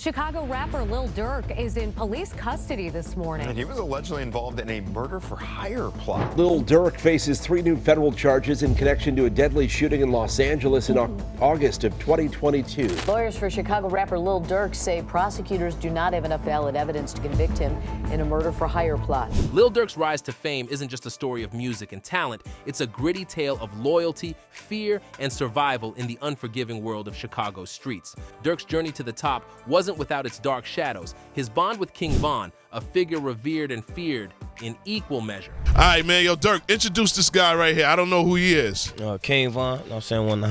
Chicago rapper Lil Durk is in police custody this morning. And he was allegedly involved in a murder-for-hire plot. Lil Durk faces 3 new federal charges in connection to a deadly shooting in Los Angeles in August of 2022. Lawyers for Chicago rapper Lil Durk say prosecutors do not have enough valid evidence to convict him in a murder-for-hire plot. Lil Durk's rise to fame isn't just a story of music and talent. It's a gritty tale of loyalty, fear, and survival in the unforgiving world of Chicago's streets. Durk's journey to the top wasn't without its dark shadows. His bond with King Von, a figure revered and feared in equal measure. All right, man. Yo, Durk, introduce this guy right here. I don't know who he is. King Von, you know what I'm saying, one of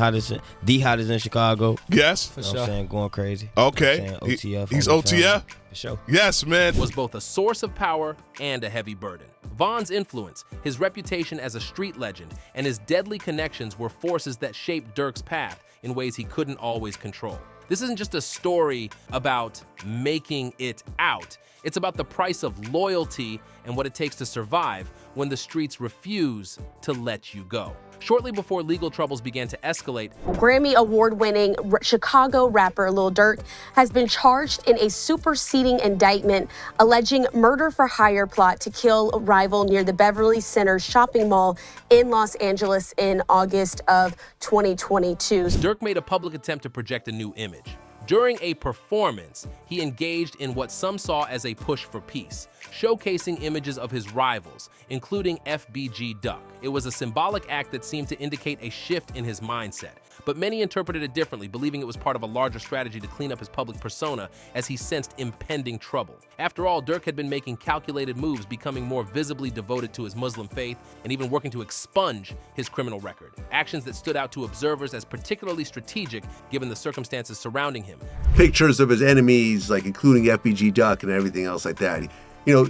the hottest in Chicago. Yes. You know what I'm saying, going crazy. Okay. You know what I'm saying, OTF. He's OTF? For sure. Yes, man. Was both a source of power and a heavy burden. Von's influence, his reputation as a street legend, and his deadly connections were forces that shaped Durk's path in ways he couldn't always control. This isn't just a story about making it out. It's about the price of loyalty and what it takes to survive when the streets refuse to let you go. Shortly before legal troubles began to escalate, Grammy award-winning Chicago rapper Lil Durk has been charged in a superseding indictment alleging murder-for-hire plot to kill a rival near the Beverly Center shopping mall in Los Angeles in August of 2022. Durk made a public attempt to project a new image. During a performance, he engaged in what some saw as a push for peace, showcasing images of his rivals, including FBG Duck. It was a symbolic act that seemed to indicate a shift in his mindset, but many interpreted it differently, believing it was part of a larger strategy to clean up his public persona as he sensed impending trouble. After all, Durk had been making calculated moves, becoming more visibly devoted to his Muslim faith, and even working to expunge his criminal record. Actions that stood out to observers as particularly strategic given the circumstances surrounding him. Pictures of his enemies, like including FBG Duck and everything else like that.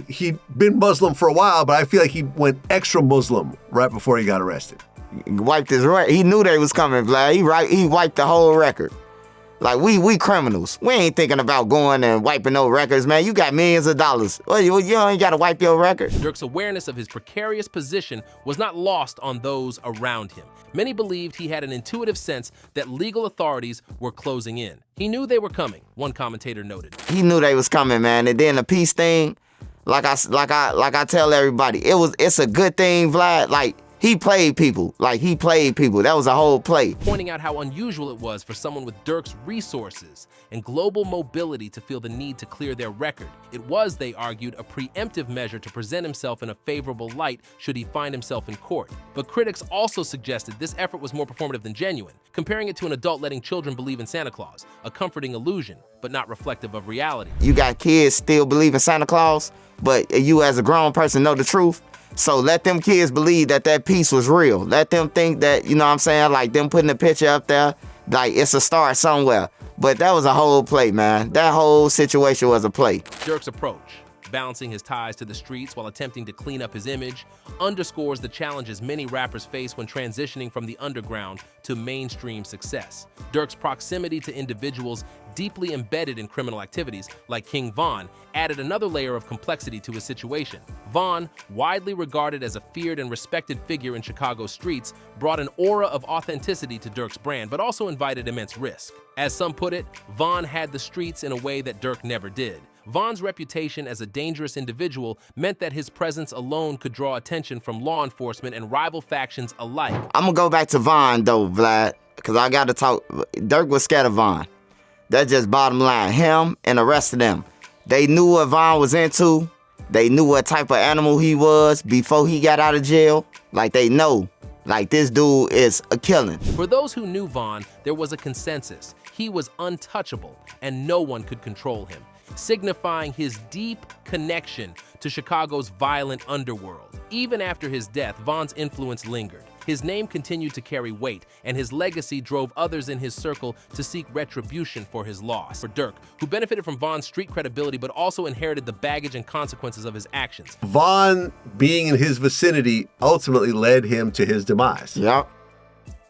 He'd been Muslim for a while, but I feel like he went extra Muslim right before he got arrested. Wiped his record. He knew they was coming, Vlad. He wiped the whole record. Like, we criminals. We ain't thinking about going and wiping no records, man. You got millions of dollars. Well, you ain't got to wipe your record. Durk's awareness of his precarious position was not lost on those around him. Many believed he had an intuitive sense that legal authorities were closing in. He knew they were coming, one commentator noted. He knew they was coming, man. And then the peace thing, like I tell everybody, it's a good thing, Vlad. Like, he played people. That was a whole play. Pointing out how unusual it was for someone with Durk's resources and global mobility to feel the need to clear their record. It was, they argued, a preemptive measure to present himself in a favorable light should he find himself in court. But critics also suggested this effort was more performative than genuine, comparing it to an adult letting children believe in Santa Claus, a comforting illusion, but not reflective of reality. You got kids still believe in Santa Claus, but you as a grown person know the truth. So let them kids believe that piece was real. Let them think that, you know what I'm saying, like them putting the picture up there, like it's a star somewhere. But that was a whole play, man. That whole situation was a play. Durk's approach, balancing his ties to the streets while attempting to clean up his image, underscores the challenges many rappers face when transitioning from the underground to mainstream success. Durk's proximity to individuals deeply embedded in criminal activities, like King Von, added another layer of complexity to his situation. Von, widely regarded as a feared and respected figure in Chicago's streets, brought an aura of authenticity to Durk's brand, but also invited immense risk. As some put it, Von had the streets in a way that Durk never did. Von's reputation as a dangerous individual meant that his presence alone could draw attention from law enforcement and rival factions alike. I'm gonna go back to Von though, Vlad, because I gotta talk. Durk was scared of Von. That's just bottom line. Him and the rest of them. They knew what Von was into. They knew what type of animal he was before he got out of jail. Like, they know, like, this dude is a killing. For those who knew Von, there was a consensus. He was untouchable and no one could control him, signifying his deep connection to Chicago's violent underworld. Even after his death, Von's influence lingered. His name continued to carry weight, and his legacy drove others in his circle to seek retribution for his loss. For Durk, who benefited from Von's street credibility but also inherited the baggage and consequences of his actions. Von being in his vicinity ultimately led him to his demise. Yep.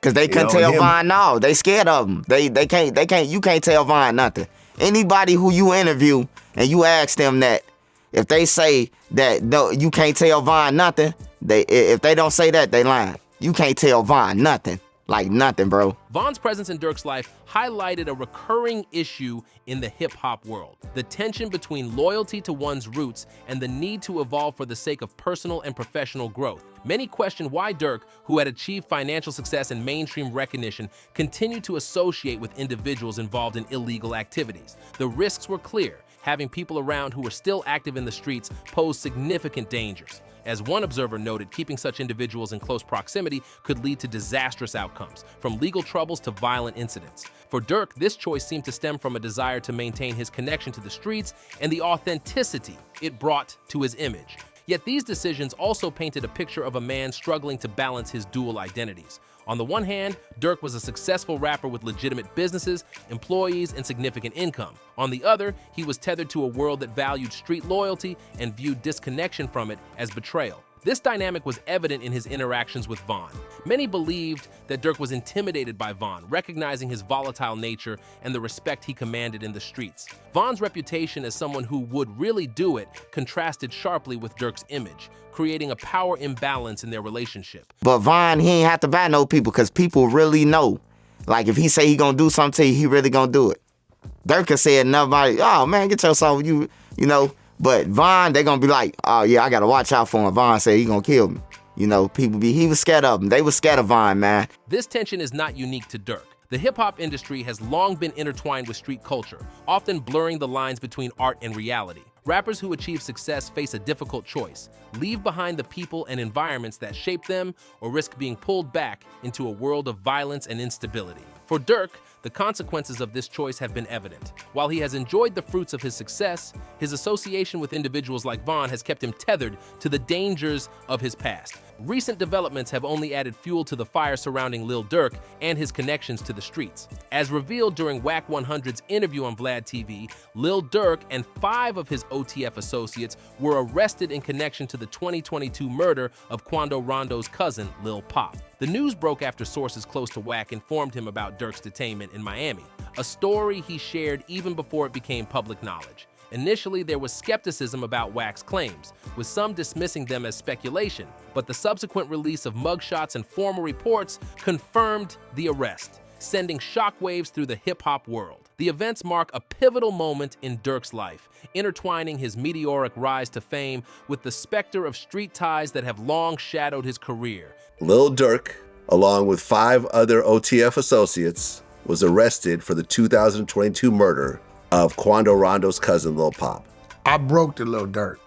Because they couldn't tell Von no. They scared of him. You can't tell Von nothing. Anybody who you interview and you ask them that, if they say that no, you can't tell Von nothing, if they don't say that, they lying. You can't tell Von nothing. like nothing, bro. Von's presence in Durk's life highlighted a recurring issue in the hip-hop world: the tension between loyalty to one's roots and the need to evolve for the sake of personal and professional growth. Many question why Durk, who had achieved financial success and mainstream recognition, continued to associate with individuals involved in illegal activities. The risks were clear. Having people around who were still active in the streets posed significant dangers. As one observer noted, keeping such individuals in close proximity could lead to disastrous outcomes, from legal troubles to violent incidents. For Durk, this choice seemed to stem from a desire to maintain his connection to the streets and the authenticity it brought to his image. Yet these decisions also painted a picture of a man struggling to balance his dual identities. On the one hand, Durk was a successful rapper with legitimate businesses, employees, and significant income. On the other, he was tethered to a world that valued street loyalty and viewed disconnection from it as betrayal. This dynamic was evident in his interactions with Von. Many believed that Durk was intimidated by Von, recognizing his volatile nature and the respect he commanded in the streets. Von's reputation as someone who would really do it contrasted sharply with Durk's image, creating a power imbalance in their relationship. But Von, he ain't have to buy no people, because people really know. Like, if he say he gonna do something to you, he really gonna do it. Durk could say it, nobody, oh man, get yourself, you know. But Von, they gonna be like, oh yeah, I gotta watch out for him. Von said he gonna kill me. You know, he was scared of him. They was scared of Von, man. This tension is not unique to Durk. The hip-hop industry has long been intertwined with street culture, often blurring the lines between art and reality. Rappers who achieve success face a difficult choice: leave behind the people and environments that shape them, or risk being pulled back into a world of violence and instability. For Durk, the consequences of this choice have been evident. While he has enjoyed the fruits of his success, his association with individuals like Von has kept him tethered to the dangers of his past. Recent developments have only added fuel to the fire surrounding Lil Durk and his connections to the streets. As revealed during Whack 100's interview on Vlad TV, Lil Durk and 5 of his OTF associates were arrested in connection to the 2022 murder of Quando Rondo's cousin, Lil Pop. The news broke after sources close to Whack informed him about Durk's detainment in Miami, a story he shared even before it became public knowledge. Initially, there was skepticism about Whack's claims, with some dismissing them as speculation, but the subsequent release of mugshots and formal reports confirmed the arrest, sending shockwaves through the hip-hop world. The events mark a pivotal moment in Durk's life, intertwining his meteoric rise to fame with the specter of street ties that have long shadowed his career. Lil Durk, along with 5 other OTF associates, was arrested for the 2022 murder of Quando Rondo's cousin, Lil Pop. I broke the Lil Durk.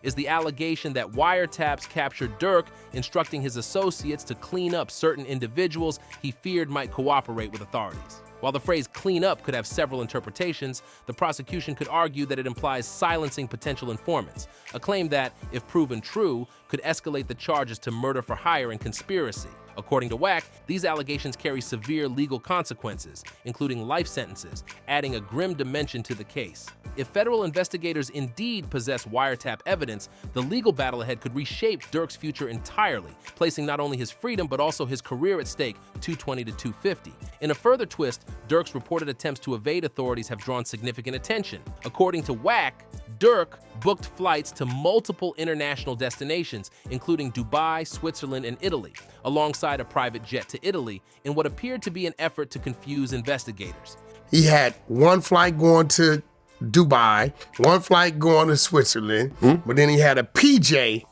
Is the allegation that wiretaps captured Durk, instructing his associates to clean up certain individuals he feared might cooperate with authorities. While the phrase clean up could have several interpretations, the prosecution could argue that it implies silencing potential informants, a claim that, if proven true, could escalate the charges to murder for hire and conspiracy. According to Whack, these allegations carry severe legal consequences, including life sentences, adding a grim dimension to the case. If federal investigators indeed possess wiretap evidence, the legal battle ahead could reshape Durk's future entirely, placing not only his freedom but also his career at stake, 220 to 250. In a further twist, Durk's reported attempts to evade authorities have drawn significant attention. According to Whack, Durk booked flights to multiple international destinations, including Dubai, Switzerland, and Italy, alongside a private jet to Italy, in what appeared to be an effort to confuse investigators. He had one flight going to Dubai, one flight going to Switzerland, but then he had a PJ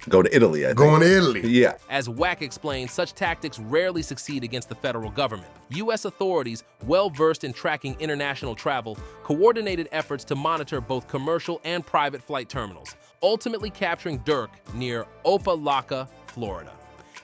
Go to Italy, I think. going to Italy. Yeah. As Whack explained, such tactics rarely succeed against the federal government. U.S. authorities, well-versed in tracking international travel, coordinated efforts to monitor both commercial and private flight terminals, ultimately capturing Durk near Opa-locka, Florida.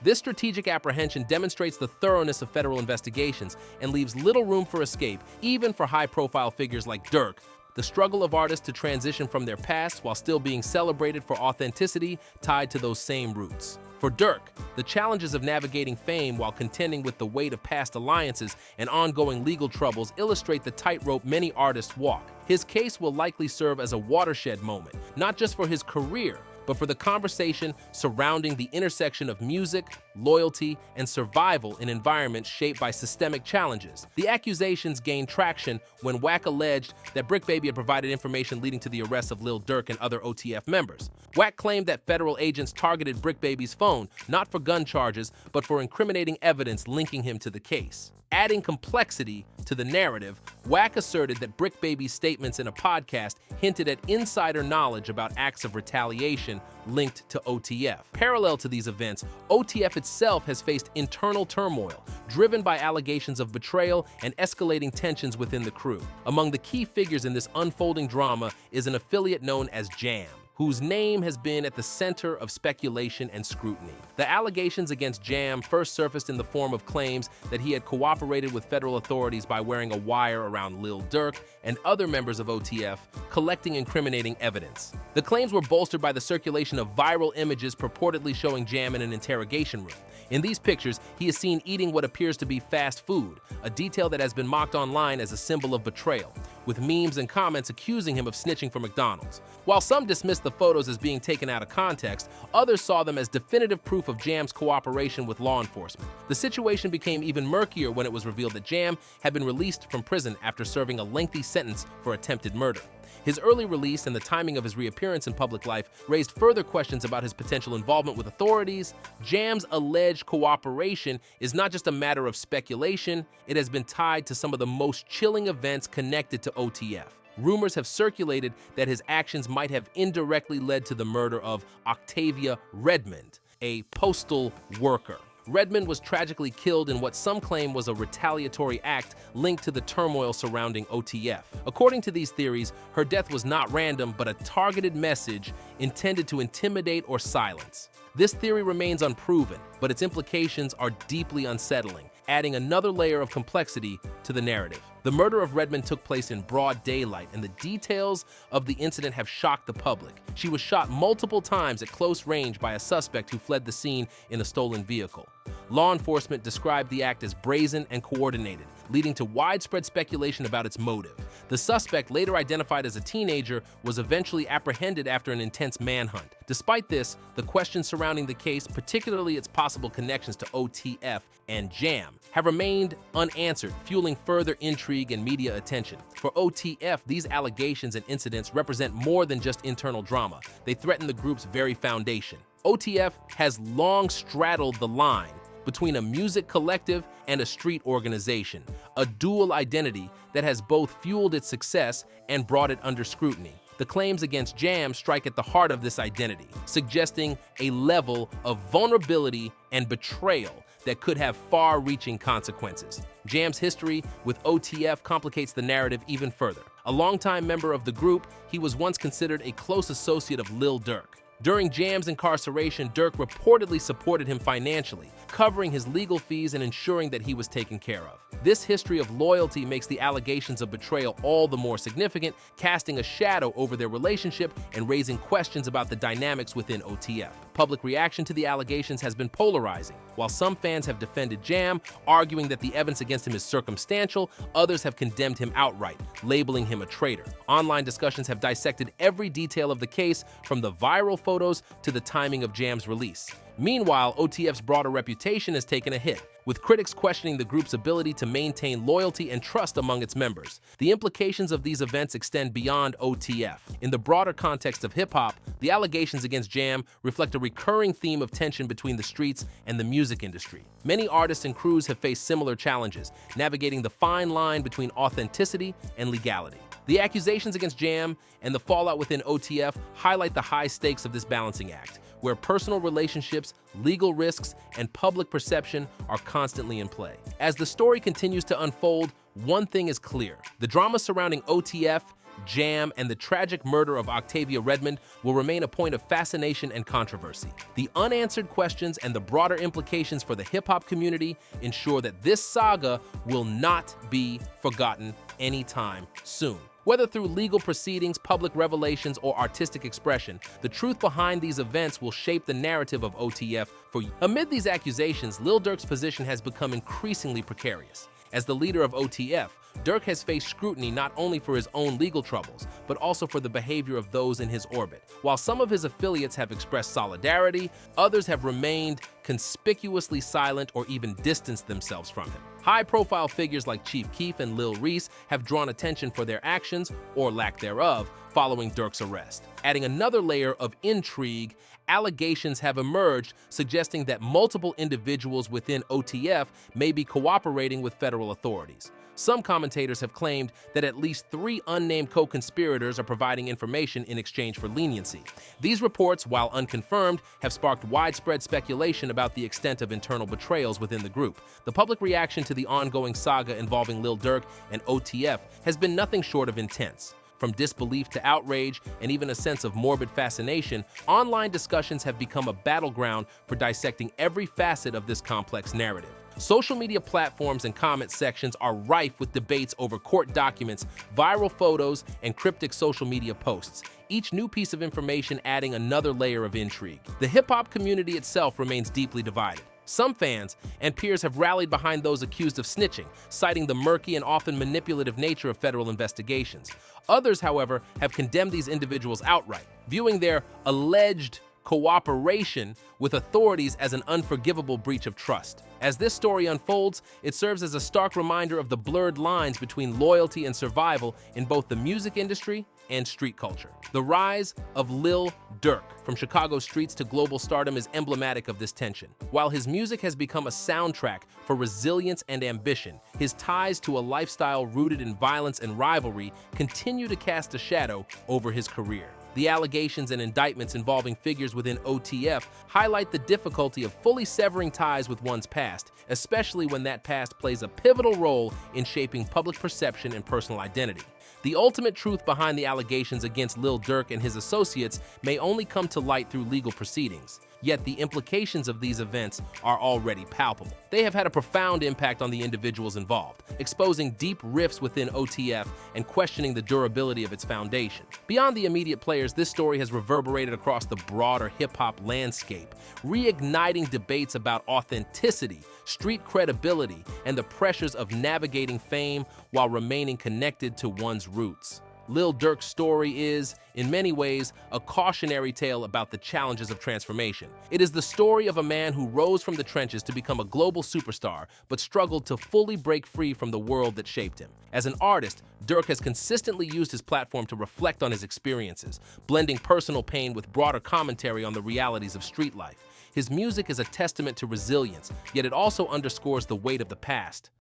This strategic apprehension demonstrates the thoroughness of federal investigations and leaves little room for escape, even for high-profile figures like Durk. The struggle of artists to transition from their past while still being celebrated for authenticity tied to those same roots. For Durk, the challenges of navigating fame while contending with the weight of past alliances and ongoing legal troubles illustrate the tightrope many artists walk. His case will likely serve as a watershed moment, not just for his career, but for the conversation surrounding the intersection of music, loyalty, and survival in environments shaped by systemic challenges. The accusations gained traction when Wack alleged that Brick Baby had provided information leading to the arrest of Lil Durk and other OTF members. Wack claimed that federal agents targeted Brick Baby's phone, not for gun charges, but for incriminating evidence linking him to the case. Adding complexity to the narrative, Wack asserted that Brick Baby's statements in a podcast hinted at insider knowledge about acts of retaliation linked to OTF. Parallel to these events, OTF itself has faced internal turmoil, driven by allegations of betrayal and escalating tensions within the crew. Among the key figures in this unfolding drama is an affiliate known as Jam, whose name has been at the center of speculation and scrutiny. The allegations against Jam first surfaced in the form of claims that he had cooperated with federal authorities by wearing a wire around Lil Durk and other members of OTF, collecting incriminating evidence. The claims were bolstered by the circulation of viral images purportedly showing Jam in an interrogation room. In these pictures, he is seen eating what appears to be fast food, a detail that has been mocked online as a symbol of betrayal, with memes and comments accusing him of snitching for McDonald's. While some dismissed the photos as being taken out of context, others saw them as definitive proof of Jam's cooperation with law enforcement. The situation became even murkier when it was revealed that Jam had been released from prison after serving a lengthy sentence for attempted murder. His early release and the timing of his reappearance in public life raised further questions about his potential involvement with authorities. Jam's alleged cooperation is not just a matter of speculation, it has been tied to some of the most chilling events connected to OTF. Rumors have circulated that his actions might have indirectly led to the murder of Octavia Redmond, a postal worker. Redmond was tragically killed in what some claim was a retaliatory act linked to the turmoil surrounding OTF. According to these theories, her death was not random, but a targeted message intended to intimidate or silence. This theory remains unproven, but its implications are deeply unsettling, adding another layer of complexity to the narrative. The murder of Redmond took place in broad daylight, and the details of the incident have shocked the public. She was shot multiple times at close range by a suspect who fled the scene in a stolen vehicle. Law enforcement described the act as brazen and coordinated, leading to widespread speculation about its motive. The suspect, later identified as a teenager, was eventually apprehended after an intense manhunt. Despite this, the questions surrounding the case, particularly its possible connections to OTF and Jam, have remained unanswered, fueling further intrigue and media attention. For OTF, these allegations and incidents represent more than just internal drama. They threaten the group's very foundation. OTF has long straddled the line between a music collective and a street organization, a dual identity that has both fueled its success and brought it under scrutiny. The claims against Jam strike at the heart of this identity, suggesting a level of vulnerability and betrayal that could have far-reaching consequences. Jam's history with OTF complicates the narrative even further. A longtime member of the group, he was once considered a close associate of Lil Durk. During Jam's incarceration, Durk reportedly supported him financially, covering his legal fees and ensuring that he was taken care of. This history of loyalty makes the allegations of betrayal all the more significant, casting a shadow over their relationship and raising questions about the dynamics within OTF. Public reaction to the allegations has been polarizing. While some fans have defended Jam, arguing that the evidence against him is circumstantial, others have condemned him outright, labeling him a traitor. Online discussions have dissected every detail of the case, from the viral photos to the timing of Jam's release. Meanwhile, OTF's broader reputation has taken a hit, with critics questioning the group's ability to maintain loyalty and trust among its members. The implications of these events extend beyond OTF. In the broader context of hip-hop, the allegations against Jam reflect a recurring theme of tension between the streets and the music industry. Many artists and crews have faced similar challenges, navigating the fine line between authenticity and legality. The accusations against Jam and the fallout within OTF highlight the high stakes of this balancing act, where personal relationships, legal risks, and public perception are constantly in play. As the story continues to unfold, one thing is clear: the drama surrounding OTF, Jam, and the tragic murder of Octavia Redmond will remain a point of fascination and controversy. The unanswered questions and the broader implications for the hip-hop community ensure that this saga will not be forgotten anytime soon. Whether through legal proceedings, public revelations, or artistic expression, the truth behind these events will shape the narrative of OTF for you. Amid these accusations, Lil Durk's position has become increasingly precarious. As the leader of OTF, Durk has faced scrutiny not only for his own legal troubles, but also for the behavior of those in his orbit. While some of his affiliates have expressed solidarity, others have remained conspicuously silent or even distanced themselves from him. High-profile figures like Chief Keef and Lil Reese have drawn attention for their actions, or lack thereof, following Durk's arrest. Adding another layer of intrigue, allegations have emerged suggesting that multiple individuals within OTF may be cooperating with federal authorities. Some commentators have claimed that at least 3 unnamed co-conspirators are providing information in exchange for leniency. These reports, while unconfirmed, have sparked widespread speculation about the extent of internal betrayals within the group. The public reaction to the ongoing saga involving Lil Durk and OTF has been nothing short of intense. From disbelief to outrage and even a sense of morbid fascination, online discussions have become a battleground for dissecting every facet of this complex narrative. Social media platforms and comment sections are rife with debates over court documents, viral photos, and cryptic social media posts, each new piece of information adding another layer of intrigue. The hip-hop community itself remains deeply divided. Some fans and peers have rallied behind those accused of snitching, citing the murky and often manipulative nature of federal investigations. Others, however, have condemned these individuals outright, viewing their alleged cooperation with authorities as an unforgivable breach of trust. As this story unfolds, it serves as a stark reminder of the blurred lines between loyalty and survival in both the music industry and street culture. The rise of Lil Durk, from Chicago streets to global stardom, is emblematic of this tension. While his music has become a soundtrack for resilience and ambition, his ties to a lifestyle rooted in violence and rivalry continue to cast a shadow over his career. The allegations and indictments involving figures within OTF highlight the difficulty of fully severing ties with one's past, especially when that past plays a pivotal role in shaping public perception and personal identity. The ultimate truth behind the allegations against Lil Durk and his associates may only come to light through legal proceedings. Yet the implications of these events are already palpable. They have had a profound impact on the individuals involved, exposing deep rifts within OTF and questioning the durability of its foundation. Beyond the immediate players, this story has reverberated across the broader hip-hop landscape, reigniting debates about authenticity, street credibility, and the pressures of navigating fame while remaining connected to one's roots. Lil Durk's story is, in many ways, a cautionary tale about the challenges of transformation. It is the story of a man who rose from the trenches to become a global superstar, but struggled to fully break free from the world that shaped him. As an artist, Durk has consistently used his platform to reflect on his experiences, blending personal pain with broader commentary on the realities of street life. His music is a testament to resilience, yet it also underscores the weight of the past.